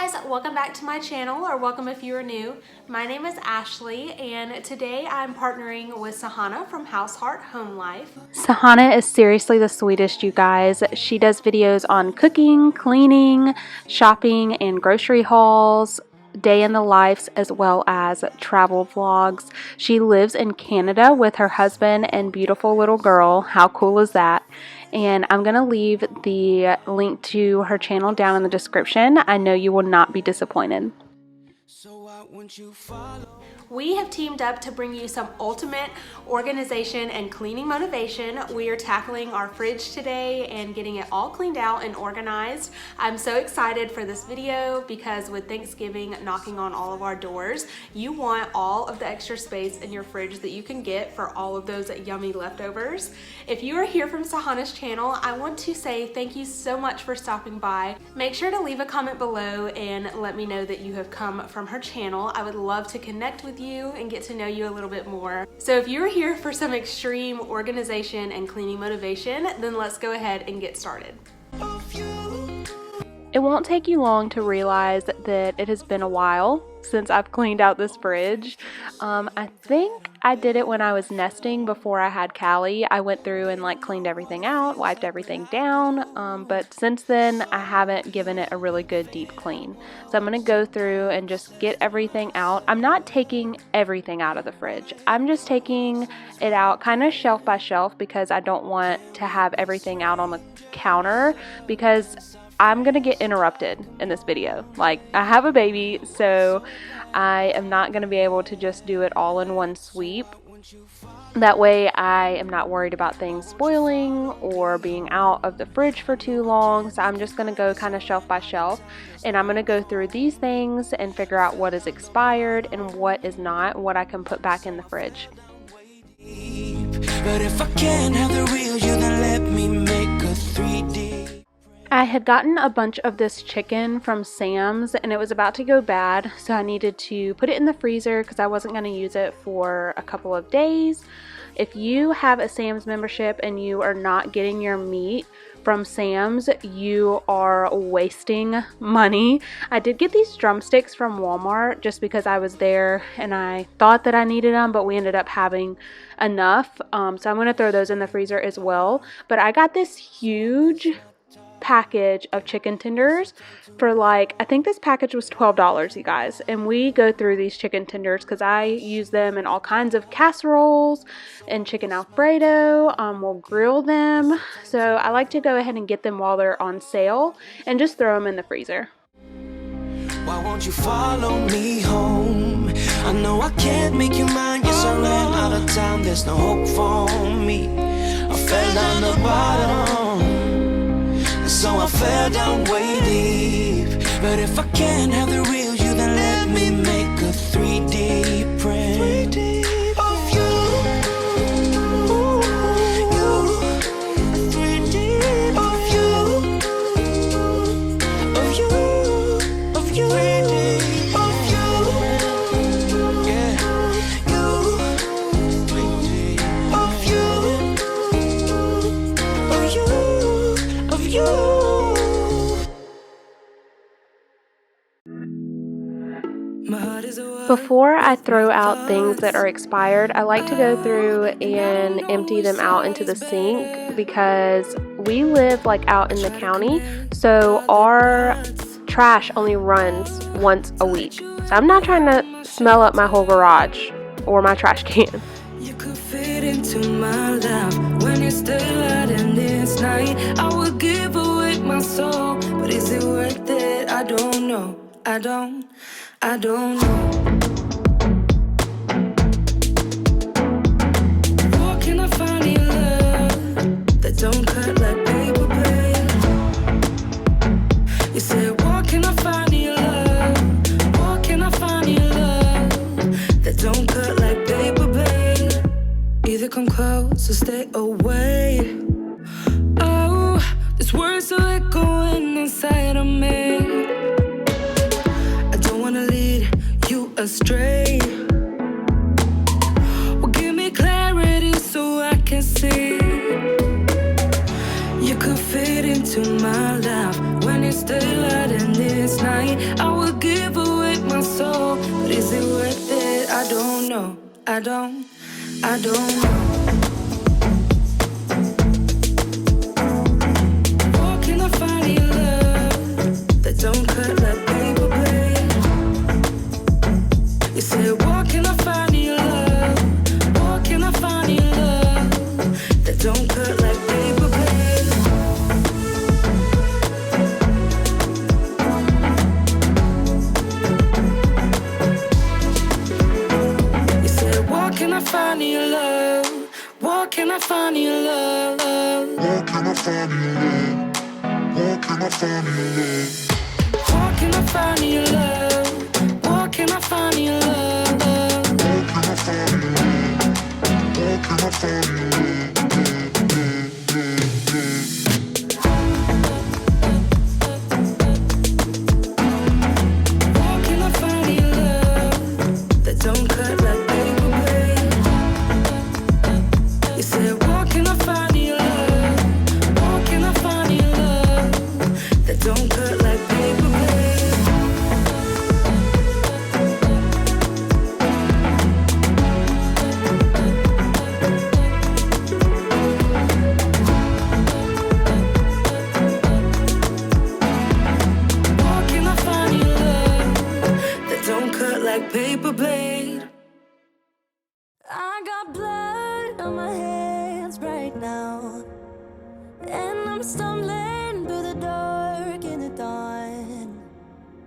guys, welcome back to my channel, or welcome if you are new. My name is Ashley, and today I'm partnering with Sahana from House Heart Home Life. Sahana is seriously the sweetest, you guys. She does videos on cooking, cleaning, shopping, and grocery hauls, day in the lives, as well as travel vlogs. She lives in Canada with her husband and beautiful little girl. How cool is that? And I'm going to leave the link to her channel down in the description. I know you will not be disappointed. We have teamed up to bring you some ultimate organization and cleaning motivation. We are tackling our fridge today and getting it all cleaned out and organized. I'm so excited for this video because with Thanksgiving knocking on all of our doors, you want all of the extra space in your fridge that you can get for all of those yummy leftovers. If you are here from Sahana's channel, I want to say thank you so much for stopping by. Make sure to leave a comment below and let me know that you have come from her channel. I would love to connect with you and get to know you a little bit more. So if you're here for some extreme organization and cleaning motivation, then let's go ahead and get started. It won't take you long to realize that it has been a while since I've cleaned out this fridge. I think I did it when I was nesting before I had Callie. I went through and cleaned everything out, wiped everything down, but since then I haven't given it a really good deep clean. So I'm going to go through and just get everything out. I'm not taking everything out of the fridge. I'm just taking it out kind of shelf by shelf because I don't want to have everything out on the counter because I'm gonna get interrupted in this video. I have a baby, so I am not gonna be able to just do it all in one sweep. That way I am not worried about things spoiling or being out of the fridge for too long. So I'm just gonna go kind of shelf by shelf, and I'm gonna go through these things and figure out what is expired and what is not, what I can put back in the fridge. But if I can't have the real you, then let me make a 3D. I had gotten a bunch of this chicken from Sam's and it was about to go bad, so I needed to put it in the freezer because I wasn't going to use it for a couple of days. If you have a Sam's membership and you are not getting your meat from Sam's, you are wasting money. I did get these drumsticks from Walmart just because I was there and I thought that I needed them, but we ended up having enough. So I'm going to throw those in the freezer as well. But I got this huge package of chicken tenders for I think this package was $12, you guys, and we go through these chicken tenders because I use them in all kinds of casseroles and chicken alfredo. We'll grill them, so I like to go ahead and get them while they're on sale and just throw them in the freezer. Why won't you follow me home? I know I can't make you mine. Yes, I ran out of time. There's no hope for me. I fell down the bottom, so I fell down way deep. But if I can't have the real you, then let me make a 3D print. 3D of you. You. 3D of you. Of you. Of you. 3D of you. Yeah. You. 3D of you. Of you. Of you. Before I throw out things that are expired, I like to go through and empty them out into the sink because we live out in the county, so our trash only runs once a week. So I'm not trying to smell up my whole garage or my trash can. You could fit into my life when you're still out in this night. I would give away my soul, but is it worth it? I don't know. I don't know. Where can I find your love that don't cut like paper, babe? You said, where can I find your love? Where can I find your love that don't cut like paper, babe? Either come close or stay away. Oh, this words are echoing inside of me. Astray. Well, give me clarity so I can see. You you could fit into my life. When it's daylight and it's night, I would give away my soul. But is it worth it? I don't know. I don't know. Where can I find your love that don't cut like paper blade? You said, where can I find your love? Where can I find your love that don't cut like paper blade? You said, where can I find your love? Where can I find your love? Where can I find your love? Where can I find your love? Where can I find your love? Where can I find your love? Where can I find your love? Where can I find your love? Where can I find your love that don't cut like paper blade? You said, where can I find your love? Where can I find your love that don't cut like paper blade? Where can I find your love that don't cut like paper blade? I got blood on my hands right now, and I'm stumbling through the dark in the dawn.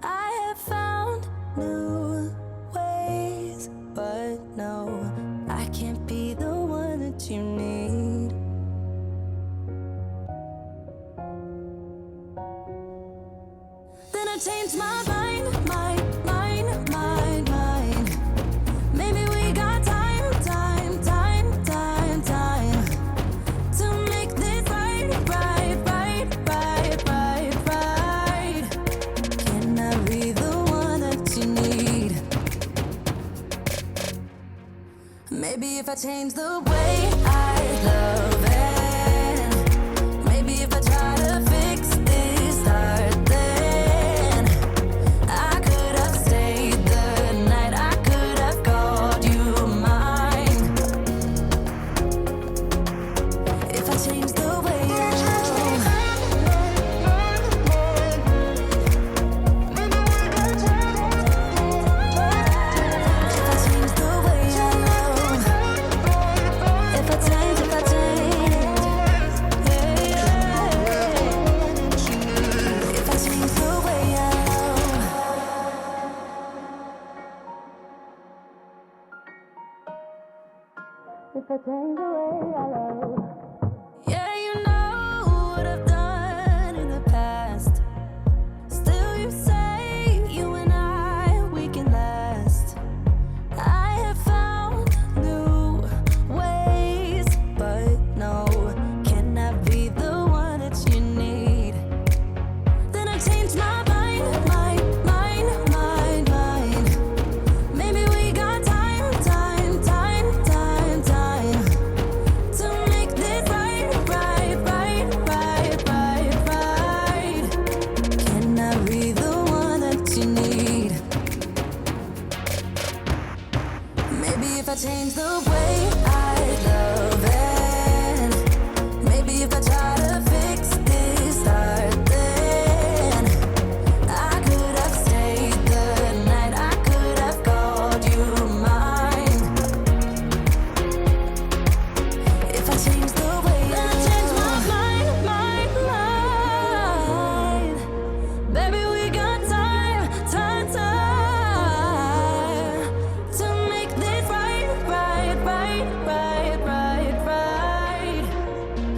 I have found new ways, but no, I can't be the one that you need. Then I changed my mind. Maybe we got time to make this right. Can I be the one that you need? Maybe if I change the way I love it, maybe if I try to fix this heart, then I could have stayed the night, I could have called you mine. If I change the way I love, if I change the way I love, if I change, yeah. If I change the way I love. If I change the way I love. Yeah, you know what I've done in the past. Still you say you and I, we can last. I have found new ways, but no, can I be the one that you need? Then I changed my mind. Maybe we got time to make this right. Can I be the one that you need? Maybe if I change the way I love it, maybe if I try to fix this heart, then I could have stayed the night, I could have called you mine. If I change the way I change my mind, baby, we got time to make this right.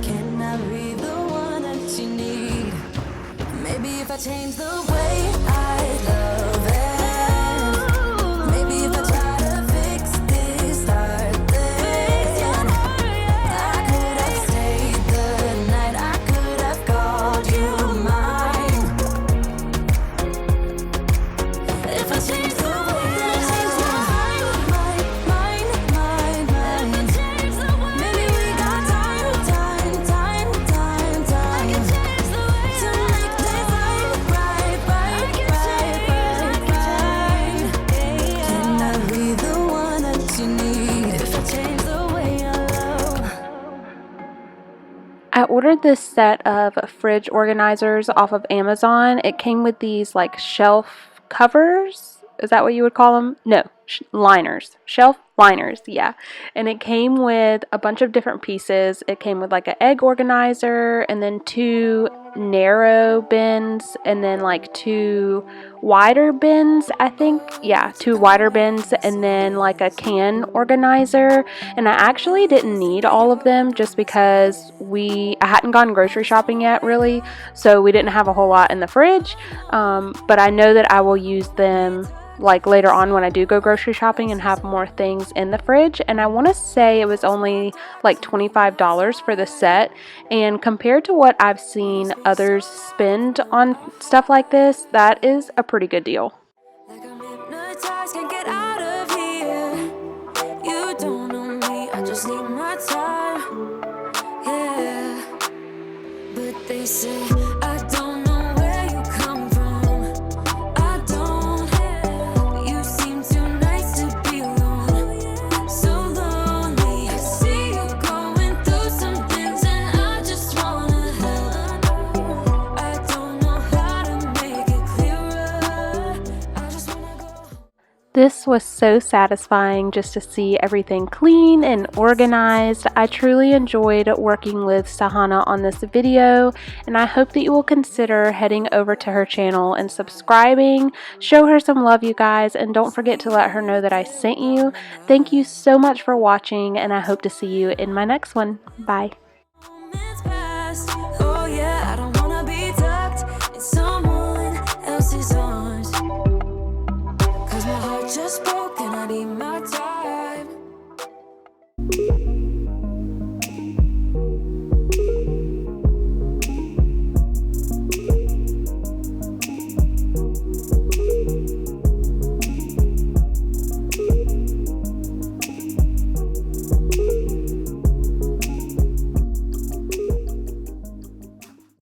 Can I be the one that you need? Maybe if I change the way I love it, maybe if I try to fix this heart, then I could have stayed the night, I could have called you mine. If I change the way I change my mind, maybe we got time ordered this set of fridge organizers off of Amazon. It came with these like shelf covers. Is that what you would call them? No, liners. Shelf liners, yeah. And it came with a bunch of different pieces. It came with like an egg organizer and then 2 narrow bins and then like 2 wider bins, I think. Yeah, 2 wider bins and then like a can organizer. And I actually didn't need all of them just because I hadn't gone grocery shopping yet really, so we didn't have a whole lot in the fridge. But I know that I will use them like later on when I do go grocery shopping and have more things in the fridge. And I want to say it was only like $25 for the set, and compared to what I've seen others spend on stuff like this, that is a pretty good deal. Like I'm hypnotized, can't get out of here. You don't know me, I just need my time. Yeah, but they say I don't know where you come from. I don't. You seem too nice to be alone. So lonely. I see you going through some things, and I just wanna help. I don't know how to make it clearer. I just wanna go. This was so satisfying just to see everything clean and organized. I truly enjoyed working with Sahana on this video, and I hope that you will consider heading over to her channel and subscribing. Show her some love, you guys, and don't forget to let her know that I sent you. Thank you so much for watching, and I hope to see you in my next one. Bye. Moments past. Oh yeah, I don't wanna be tucked in someone else's arms. 'Cause my heart just broke and I need my